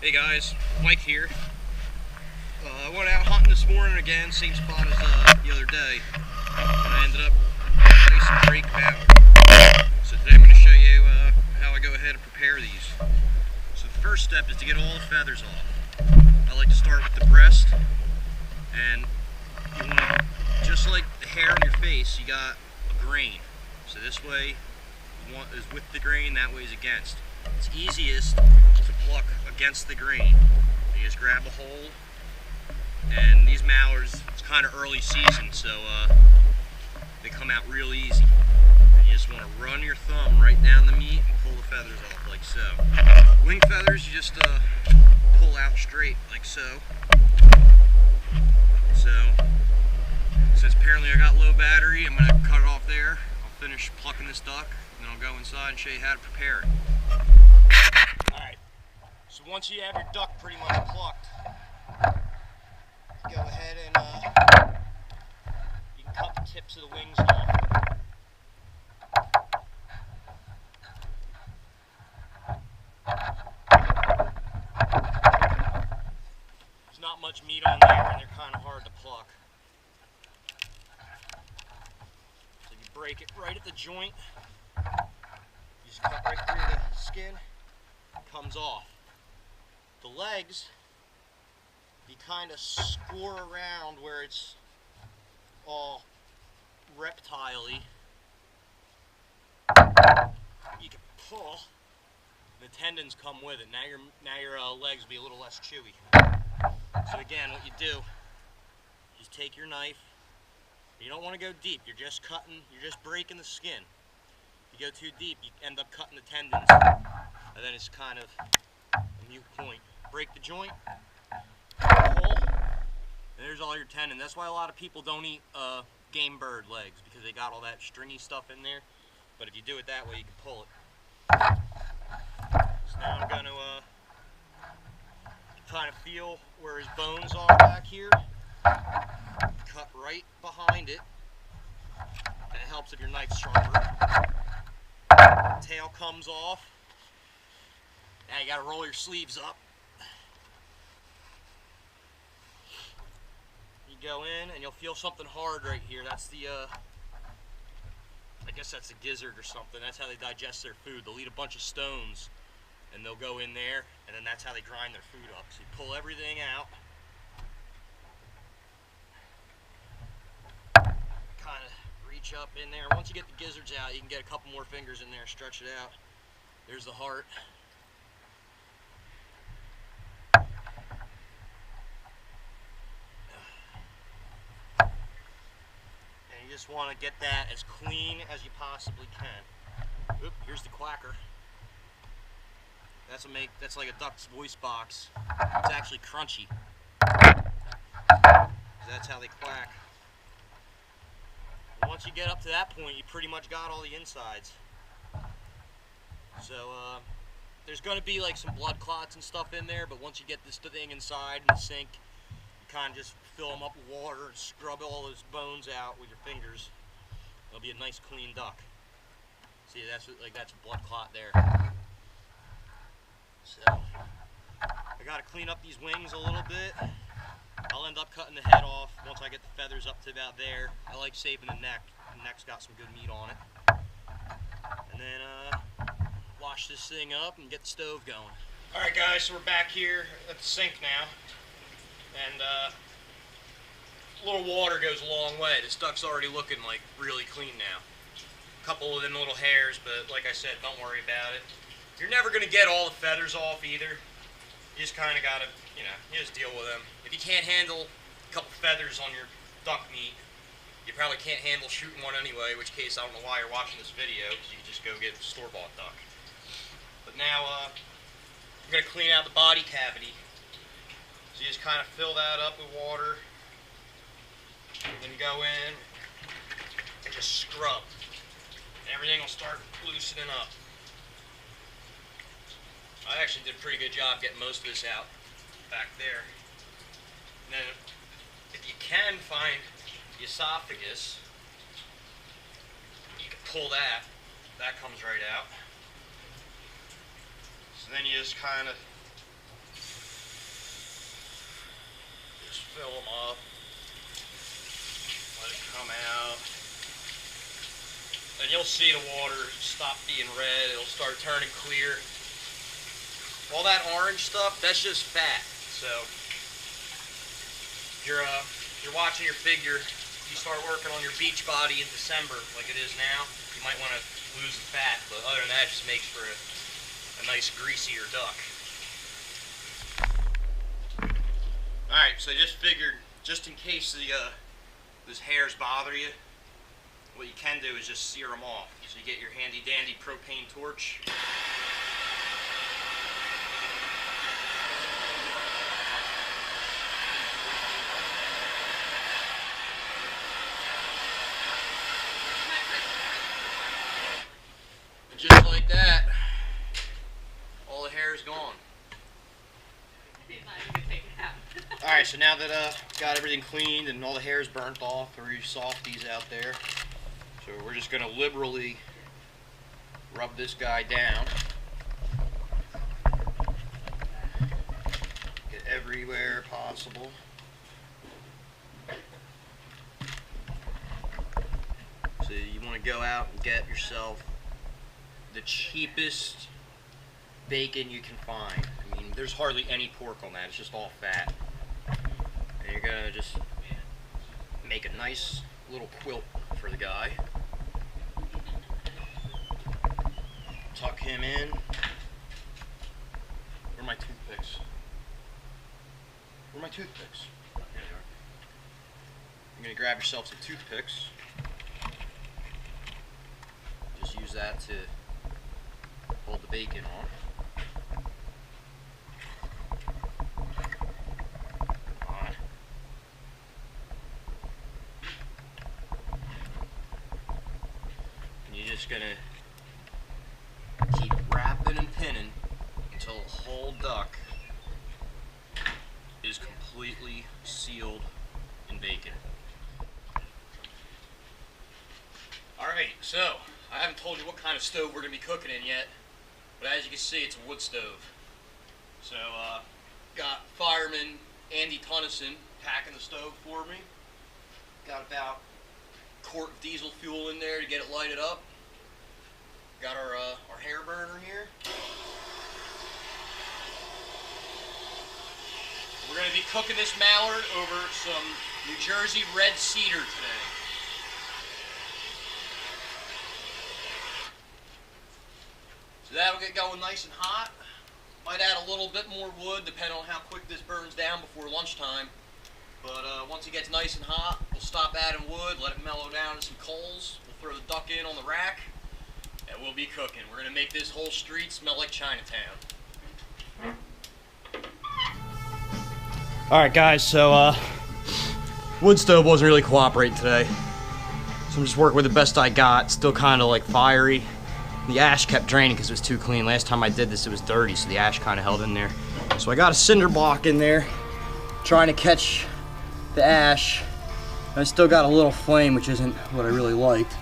Hey guys, Mike here. I went out hunting this morning again, same spot as the other day, and I ended up nice and break out. So today I'm going to show you how I go ahead and prepare these. So the first step is to get all the feathers off. I like to start with the breast, and you want to, just like the hair on your face, you got a grain. So this way is with the grain, that way is against. It's easiest to pluck against the grain. You just grab a hold, and these mallards, it's kind of early season, so they come out real easy. And you just want to run your thumb right down the meat and pull the feathers off like so. Wing feathers, you just pull out straight like so. So, since apparently I got low battery, I'm going to cut it off there. I'll finish plucking this duck, and then I'll go inside and show you how to prepare it. Alright, so once you have your duck pretty much plucked, go ahead and you can cut the tips of the wings off. There's not much meat on there, and they're kind of hard to pluck. So you break it right at the joint. You just cut right through the skin. It comes off. The legs, you kind of score around where it's all reptile-y. You can pull. The tendons come with it. Now your legs will be a little less chewy. So again, what you do is take your knife. You don't want to go deep. You're just cutting. You're just breaking the skin. If you go too deep, you end up cutting the tendons, and then it's kind of a mute point. Break the joint, pull, and there's all your tendon. That's why a lot of people don't eat game bird legs, because they got all that stringy stuff in there. But if you do it that way, you can pull it. So now I'm going to kind of feel where his bones are back here. Cut right behind it. And it helps if your knife's sharper. Tail comes off. Now you got to roll your sleeves up. You go in and you'll feel something hard right here. That's the, I guess that's the gizzard or something. That's how they digest their food. They'll eat a bunch of stones and they'll go in there, and then that's how they grind their food up. So you pull everything out. Kind of reach up in there. Once you get the gizzards out, you can get a couple more fingers in there, stretch it out. There's the heart. And you just want to get that as clean as you possibly can. Oop, here's the quacker. That's like a duck's voice box. It's actually crunchy. That's how they quack. And once you get up to that point, you pretty much got all the insides. So there's going to be like some blood clots and stuff in there, but once you get this thing inside in the sink, you kind of just fill them up with water and scrub all those bones out with your fingers. It'll be a nice clean duck. See, that's a blood clot there. So I got to clean up these wings a little bit. I'll end up cutting the head off once I get the feathers up to about there. I like saving the neck. The neck's got some good meat on it. And then wash this thing up and get the stove going. Alright guys, so we're back here at the sink now. And a little water goes a long way. This duck's already looking like really clean now. A couple of them little hairs, but like I said, don't worry about it. You're never going to get all the feathers off either. You just kind of got to, you just deal with them. If you can't handle a couple feathers on your duck meat, you probably can't handle shooting one anyway, in which case I don't know why you're watching this video, because you can just go get a store-bought duck. But now, I'm going to clean out the body cavity. So you just kind of fill that up with water, then go in and just scrub. And everything will start loosening up. I actually did a pretty good job getting most of this out back there. And then, if you can find the esophagus, you can pull that. That comes right out. So then you just kind of Fill them up. Let it come out. And you'll see the water stop being red. It'll start turning clear. All that orange stuff, that's just fat. So if you're watching your figure, you start working on your beach body in December like it is now, you might want to lose the fat. But other than that, it just makes for a nice greasier duck. Alright, so I just figured, just in case those hairs bother you, what you can do is just sear them off. So you get your handy dandy propane torch. And just like that, all the hair is gone. Alright, so now that got everything cleaned and all the hair is burnt off, or you softies out there, so we're just going to liberally rub this guy down. Get everywhere possible. So you want to go out and get yourself the cheapest bacon you can find. I mean, there's hardly any pork on that, it's just all fat. And you're gonna just make a nice little quilt for the guy. Tuck him in. Where are my toothpicks? Where are my toothpicks? Here they are. You're gonna grab yourself some toothpicks. Just use that to hold the bacon on. Just gonna keep wrapping and pinning until the whole duck is completely sealed in bacon. Alright, so I haven't told you what kind of stove we're gonna be cooking in yet, but as you can see, it's a wood stove. So got fireman Andy Tunnison packing the stove for me. Got about a quart of diesel fuel in there to get it lighted up. Got our hair burner here. We're going to be cooking this mallard over some New Jersey red cedar today. So that'll get going nice and hot. Might add a little bit more wood depending on how quick this burns down before lunchtime. But once it gets nice and hot, we'll stop adding wood, let it mellow down to some coals. We'll throw the duck in on the rack. And we'll be cooking. We're going to make this whole street smell like Chinatown. Alright guys, so wood stove wasn't really cooperating today. So I'm just working with the best I got. Still kind of like fiery. The ash kept draining because it was too clean. Last time I did this it was dirty, so the ash kind of held in there. So I got a cinder block in there, trying to catch the ash. I still got a little flame, which isn't what I really liked.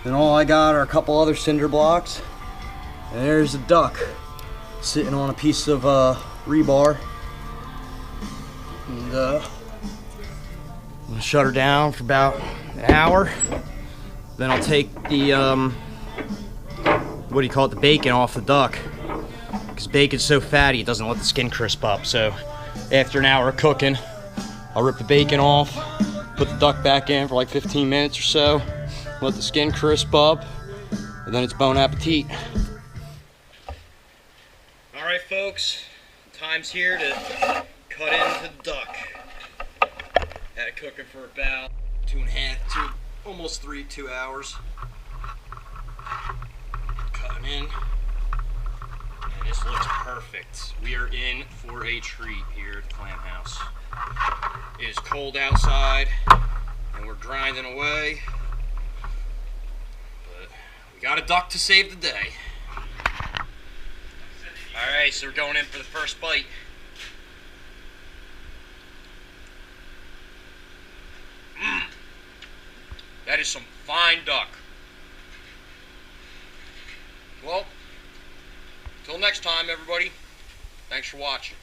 Then all I got are a couple other cinder blocks. And there's a duck sitting on a piece of rebar. And I'm gonna shut her down for about an hour. Then I'll take the, what do you call it, the bacon off the duck. Because bacon's so fatty it doesn't let the skin crisp up. So after an hour of cooking, I'll rip the bacon off, put the duck back in for like 15 minutes or so. Let the skin crisp up, and then it's bon appetit. Alright folks, time's here to cut into the duck. Had it cooking for about 2.5, almost 2 hours. Cut him in, and this looks perfect. We are in for a treat here at the Clam House. It is cold outside, and we're grinding away. Got a duck to save the day. Alright, so we're going in for the first bite. That is some fine duck. Well, until next time everybody, thanks for watching.